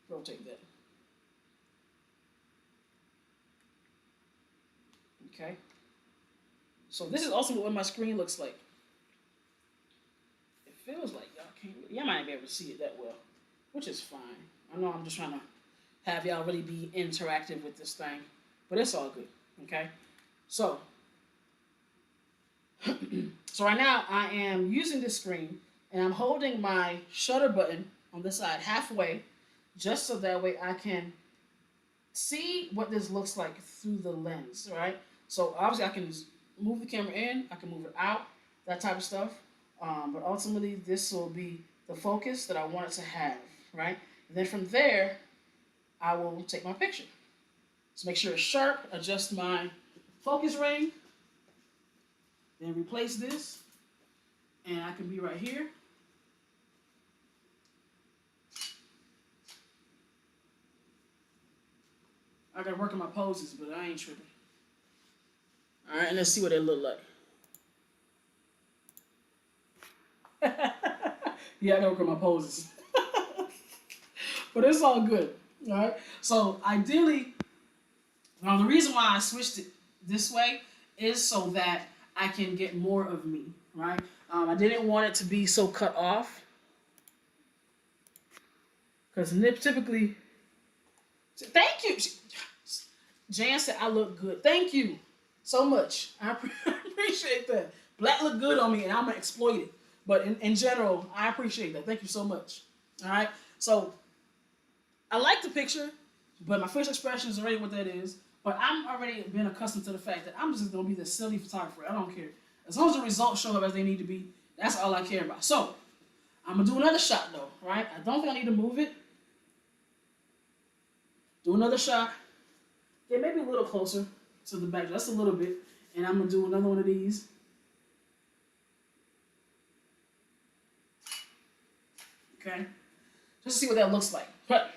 rotate that. Okay. So this is also what my screen looks like. It feels like y'all might not be able to see it that well, which is fine. I know I'm just trying to have y'all really be interactive with this thing, but it's all good. Okay. So, so right now I am using this screen and I'm holding my shutter button on this side halfway, just so that way I can see what this looks like through the lens, right? So obviously I can move the camera in, I can move it out, that type of stuff. But ultimately this will be the focus that I want it to have, right? And then from there, I will take my picture. So make sure it's sharp, adjust my focus ring, then replace this, and I can be right here. I gotta work on my poses, but I ain't tripping. All right, and let's see what they look like. Yeah, I gotta work on my poses. But it's all good. All right. So ideally, the reason why I switched it this way is so that I can get more of me, right? I didn't want it to be so cut off, because typically, thank you. Jan said I look good. Thank you so much. I appreciate that. Black look good on me, and I'm gonna exploit it. But in general, I appreciate that. Thank you so much. All right. So I like the picture, but my facial expression is already what that is. But I'm already been accustomed to the fact that I'm just gonna be the silly photographer. I don't care. As long as the results show up as they need to be, that's all I care about. So I'm gonna do another shot though, right? I don't think I need to move it. Do another shot. Get maybe a little closer to the back, just a little bit. And I'm gonna do another one of these. Okay? Just to see what that looks like. But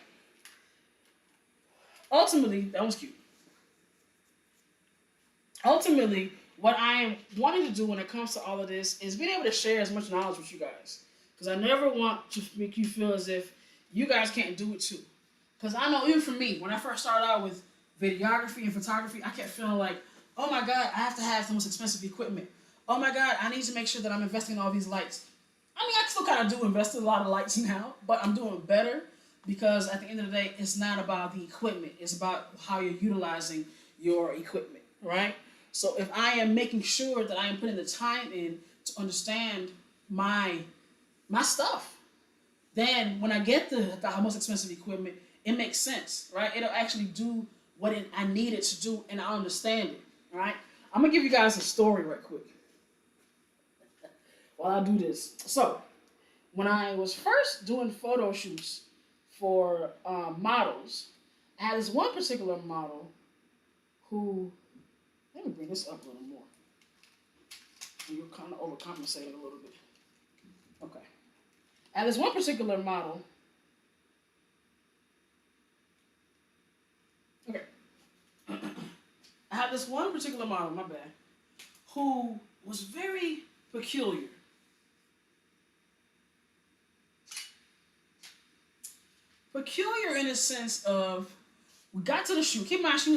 ultimately, that was cute. Ultimately, what I am wanting to do when it comes to all of this is being able to share as much knowledge with you guys. Because I never want to make you feel as if you guys can't do it too. Because I know even for me, when I first started out with videography and photography, I kept feeling like, oh my God, I have to have the most expensive equipment. Oh my God, I need to make sure that I'm investing in all these lights. I mean, I still kind of do invest in a lot of lights now, but I'm doing better because at the end of the day, it's not about the equipment. It's about how you're utilizing your equipment, right? So if I am making sure that I am putting the time in to understand my stuff, then when I get the most expensive equipment, it makes sense, right? It'll actually do what I need it to do, and I understand it, right? I'm going to give you guys a story right quick while I do this. So, when I was first doing photo shoots for models, I had this one particular model who, Let me bring this up a little more. You're kind of overcompensating a little bit. Okay. And there's one particular model. Okay. I have this one particular model, my bad, who was very peculiar. Peculiar in the sense of, we got to the shoot. Keep in mind, she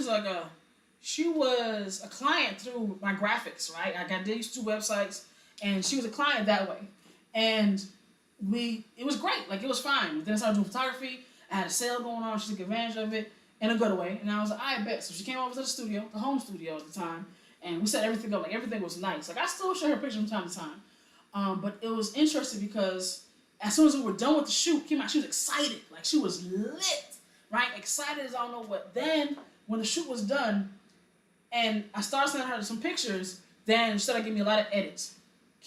was a client through my graphics, right? I got these 2 websites, and she was a client that way. And it was great. Like, it was fine. But then I started doing photography. I had a sale going on. She took advantage of it in a good way. And I was like, I bet. So she came over to the studio, the home studio at the time, and we set everything up. Like, everything was nice. Like, I still show her pictures from time to time. But it was interesting because as soon as we were done with the shoot, she was excited. Like, she was lit, right? Excited as I don't know what. Then, when the shoot was done, and I started sending her some pictures, then she started giving me a lot of edits.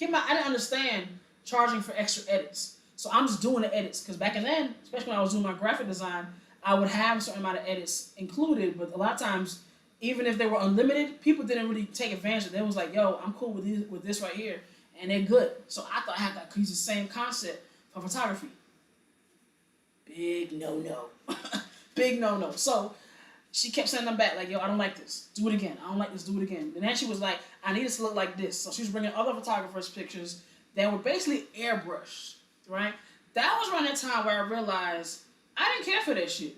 I didn't understand charging for extra edits. So I'm just doing the edits. Because back then, especially when I was doing my graphic design, I would have a certain amount of edits included. But a lot of times, even if they were unlimited, people didn't really take advantage of it. They was like, yo, I'm cool with this right here. And they're good. So I thought I had to use the same concept for photography. Big no-no. Big no-no. So she kept sending them back like, yo, I don't like this. Do it again. I don't like this. Do it again. And then she was like, I need this to look like this. So she was bringing other photographers' pictures that were basically airbrushed, right? That was around that time where I realized I didn't care for that shit.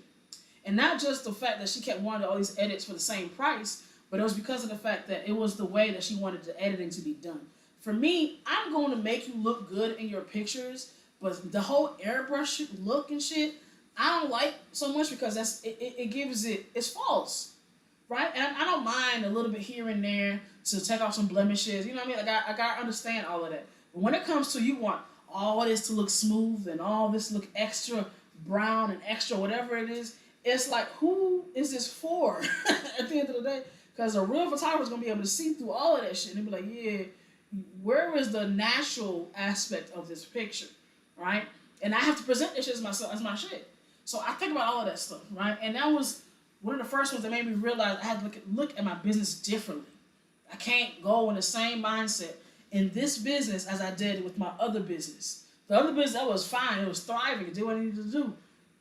And not just the fact that she kept wanting all these edits for the same price, but it was because of the fact that it was the way that she wanted the editing to be done. For me, I'm going to make you look good in your pictures, but the whole airbrush look and shit, I don't like so much because it's false, right? And I don't mind a little bit here and there to take off some blemishes, you know what I mean? Like, I gotta understand all of that. But when it comes to, you want all this to look smooth and all this to look extra brown and extra whatever it is, it's like, who is this for at the end of the day? Because a real photographer is going to be able to see through all of that shit and be like, yeah, where is the natural aspect of this picture, right? And I have to present this shit as my shit. So I think about all of that stuff, right? And that was one of the first ones that made me realize I had to look at my business differently. I can't go in the same mindset in this business as I did with my other business. The other business, that was fine. It was thriving. It did what it needed to do.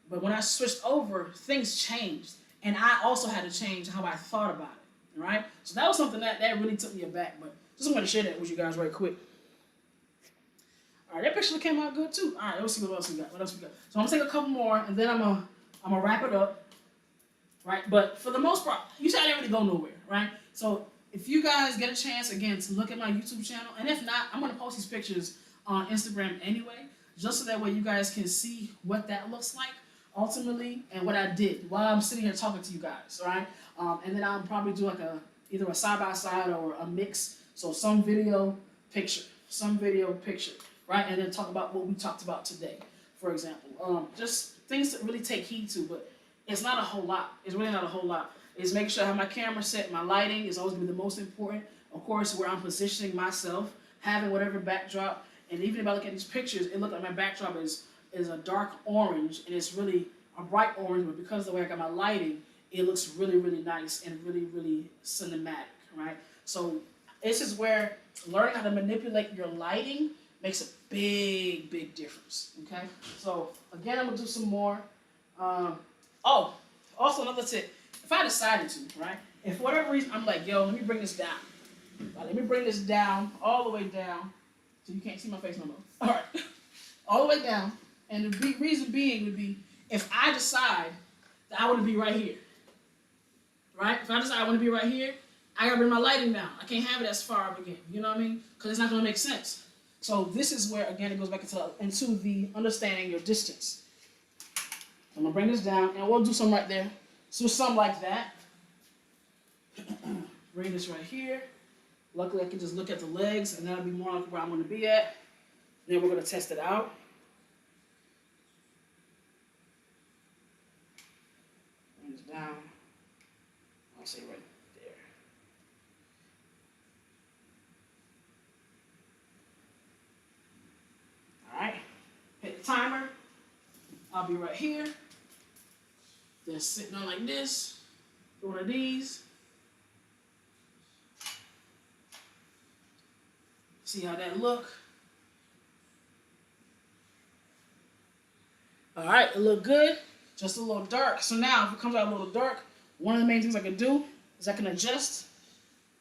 But when I switched over, things changed. And I also had to change how I thought about it, right? So that was something that really took me aback. But just wanted to share that with you guys right quick. All right, that picture came out good too. All right, let's see what else we got. So I'm gonna take a couple more, and then I'm gonna wrap it up, right? But for the most part, you said I didn't really go nowhere, right? So if you guys get a chance again to look at my YouTube channel, and if not, I'm gonna post these pictures on Instagram anyway, just so that way you guys can see what that looks like ultimately and what I did while I'm sitting here talking to you guys, all right? And then I'll probably do like either a side-by-side or a mix. So some video, picture, right? And then talk about what we talked about today, for example. Just things to really take heed to, but it's not a whole lot. It's really not a whole lot. It's making sure I have my camera set, my lighting is always going to be the most important. Of course, where I'm positioning myself, having whatever backdrop, and even if I look at these pictures, it looks like my backdrop is a dark orange, and it's really a bright orange, but because of the way I got my lighting, it looks really, really nice and really, really cinematic, right? So this is where learning how to manipulate your lighting makes a big, big difference, okay? So again, I'm gonna do some more. Also another tip, if I decided to, right? If for whatever reason, I'm like, yo, let me bring this down. Right, let me bring this down, all the way down, so you can't see my face no more. All right, all the way down. And the reason being would be, if I decide that I want to be right here, right? If I decide I want to be right here, I gotta bring my lighting down. I can't have it as far up again, you know what I mean? Because it's not gonna make sense. So this is where, again, it goes back into the understanding your distance. I'm gonna bring this down, and we'll do some right there. So some like that. Bring this right here. Luckily, I can just look at the legs, and that'll be more like where I'm gonna be at. Then we're gonna test it out. Bring this down. I'll say right there. All right. Hit the timer. I'll be right here. Then sitting on like this. One of these. See how that look? All right, it look good. Just a little dark. So now, if it comes out a little dark, one of the main things I can do is I can adjust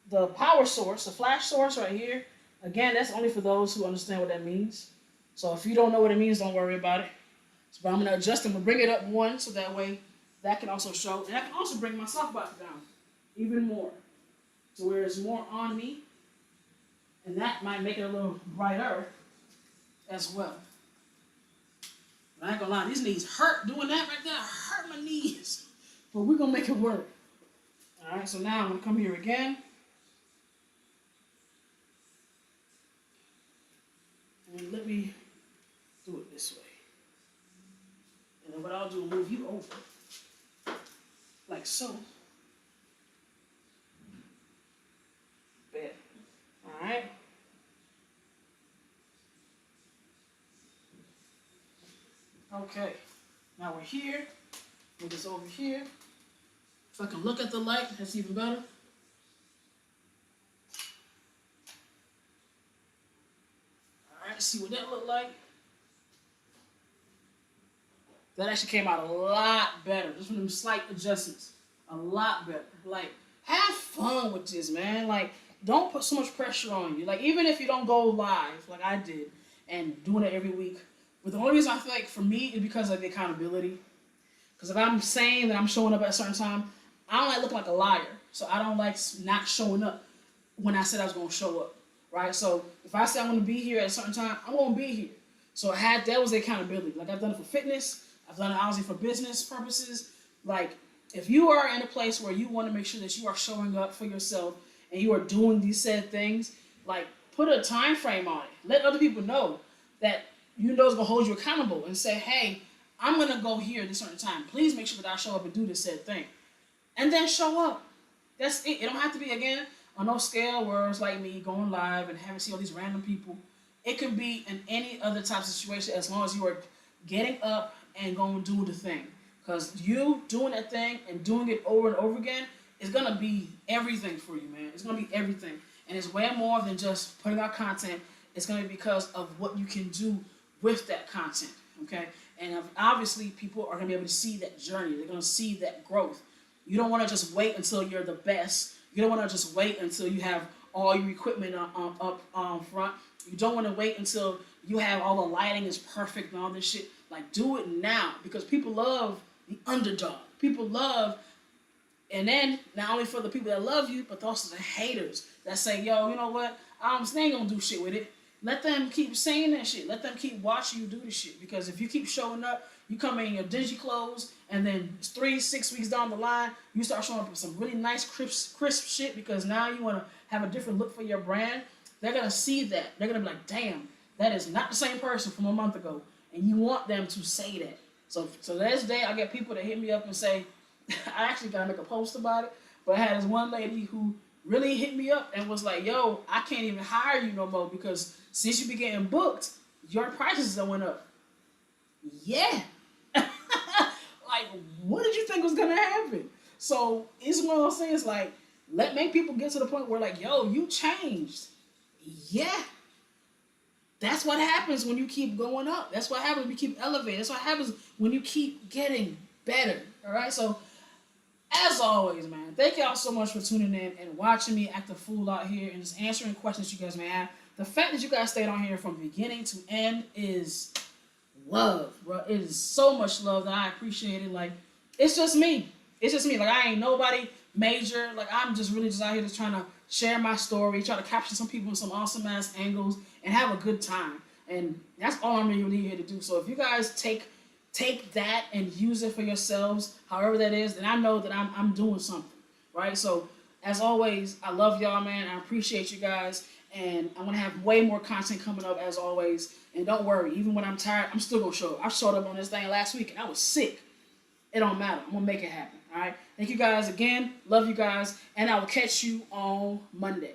the power source, the flash source right here. Again, that's only for those who understand what that means. So if you don't know what it means, don't worry about it. So, but I'm going to adjust them and bring it up one so that way that can also show. And I can also bring my softbox down even more to where it's more on me. And that might make it a little brighter as well. But I ain't gonna lie, these knees hurt. Doing that right there hurt my knees. But we're gonna make it work. Alright, so now I'm gonna come here again. And let me do it this way. And then what I'll do is move you over. Like so. Bad. Alright. Okay. Now we're here. Move this over here. If I can look at the light, that's even better. Alright, see what that looked like. That actually came out a lot better. Just from them slight adjustments. A lot better. Like, have fun with this, man. Like, don't put so much pressure on you. Like, even if you don't go live, like I did, and doing it every week. But the only reason I feel like, for me, is because of the accountability. Because if I'm saying that I'm showing up at a certain time, I don't like looking like a liar. So I don't like not showing up when I said I was going to show up. Right? So if I say I'm going to be here at a certain time, I'm going to be here. So that was the accountability. Like, I've done it for fitness. I've done it obviously for business purposes. Like, if you are in a place where you want to make sure that you are showing up for yourself and you are doing these said things, like, put a time frame on it. Let other people know that you know it's going to hold you accountable and say, hey, I'm going to go here at a certain time. Please make sure that I show up and do this said thing. And then show up. That's it. It don't have to be, again, on no scale where it's like me going live and having to see all these random people. It could be in any other type of situation as long as you are getting up and going to do the thing. Because you doing that thing and doing it over and over again is going to be everything for you, man. It's going to be everything. And it's way more than just putting out content. It's going to be because of what you can do with that content, okay? And obviously, people are going to be able to see that journey. They're going to see that growth. You don't want to just wait until you're the best. You don't want to just wait until you have all your equipment up front. You don't want to wait until you have all the lighting is perfect and all this shit. Like, do it now because people love the underdog. People love, and then not only for the people that love you, but also the haters that say, yo, you know what? They ain't going to do shit with it. Let them keep saying that shit. Let them keep watching you do this shit. Because if you keep showing up, you come in your dingy clothes, and then 3-6 weeks down the line, you start showing up with some really nice, crisp shit because now you want to have a different look for your brand. They're going to see that. They're going to be like, damn, that is not the same person from a month ago. And you want them to say that. So this day, I get people that hit me up and say, I actually got to make a post about it, but I had this one lady who really hit me up and was like, yo, I can't even hire you no more because since you be getting booked, your prices that went up. Yeah. Like, what did you think was going to happen? So it's one of those things like, make people get to the point where like, yo, you changed. Yeah. That's what happens when you keep going up. That's what happens when you keep elevating. That's what happens when you keep getting better. All right? So as always, man, thank y'all so much for tuning in and watching me act a fool out here and just answering questions you guys may have. The fact that you guys stayed on here from beginning to end is love, bro. It is so much love that I appreciate it. Like, it's just me. It's just me. Like, I ain't nobody major. Like, I'm just really just out here just trying to share my story, try to capture some people in some awesome ass angles and have a good time. And that's all I'm really here to do. So if you guys take that and use it for yourselves, however that is, then I know that I'm doing something, right? So as always, I love y'all, man. I appreciate you guys. And I'm going to have way more content coming up as always. And don't worry, even when I'm tired, I'm still going to show up. I showed up on this thing last week and I was sick. It don't matter. I'm going to make it happen. All right. Thank you guys again. Love you guys. And I will catch you on Monday.